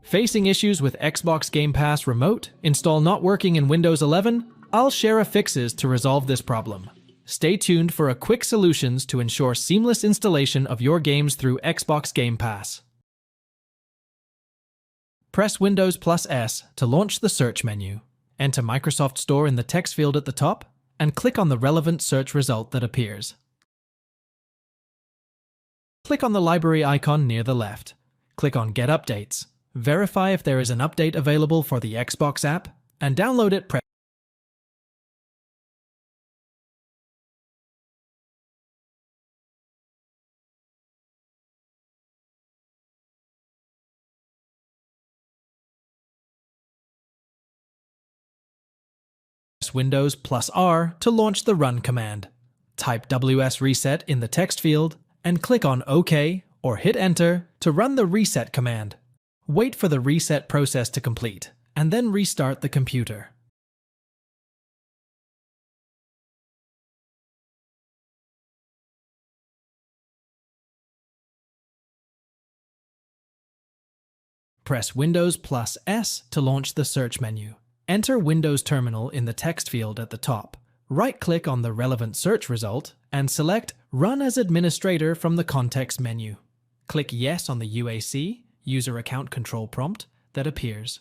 Facing issues with Xbox Game Pass Remote, install not working in Windows 11? I'll share fixes to resolve this problem. Stay tuned for quick solutions to ensure seamless installation of your games through Xbox Game Pass. Press Windows +S to launch the search menu. Enter Microsoft Store in the text field at the top, and click on the relevant search result that appears. Click on the library icon near the left. Click on Get Updates. Verify if there is an update available for the Xbox app, and download it. Press Windows +R to launch the Run command. Type WS Reset in the text field, and click on OK or hit Enter to run the Reset command. Wait for the reset process to complete, and then restart the computer. Press Windows +S to launch the search menu. Enter Windows Terminal in the text field at the top. Right-click on the relevant search result and select Run as Administrator from the context menu. Click Yes on the UAC, User Account Control prompt, that appears.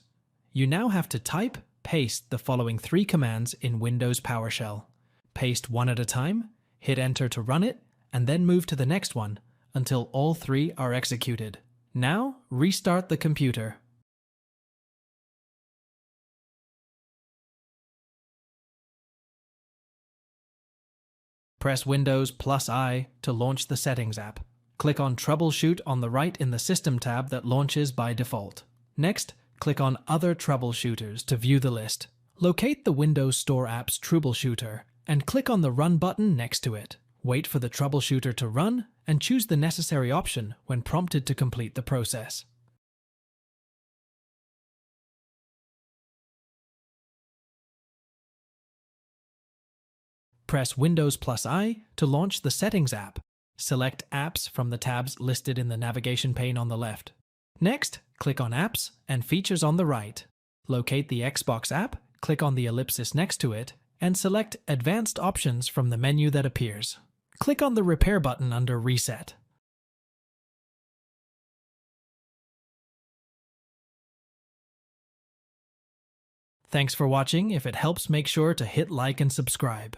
You now have to type, paste the following 3 commands in Windows PowerShell. Paste one at a time, hit Enter to run it, and then move to the next one until all 3 are executed. Now, restart the computer. Press Windows +I to launch the Settings app. Click on Troubleshoot on the right in the System tab that launches by default. Next, click on Other Troubleshooters to view the list. Locate the WindowsStoreApp's Troubleshooter and click on the Run button next to it. Wait for the Troubleshooter to run and choose the necessary option when prompted to complete the process. Press Windows +I to launch the Settings app. Select Apps from the tabs listed in the navigation pane on the left. Next, click on Apps and Features on the right. Locate the Xbox app, click on the ellipsis next to it, and select Advanced Options from the menu that appears. Click on the Repair button under Reset. Thanks for watching. If it helps, make sure to hit like and subscribe.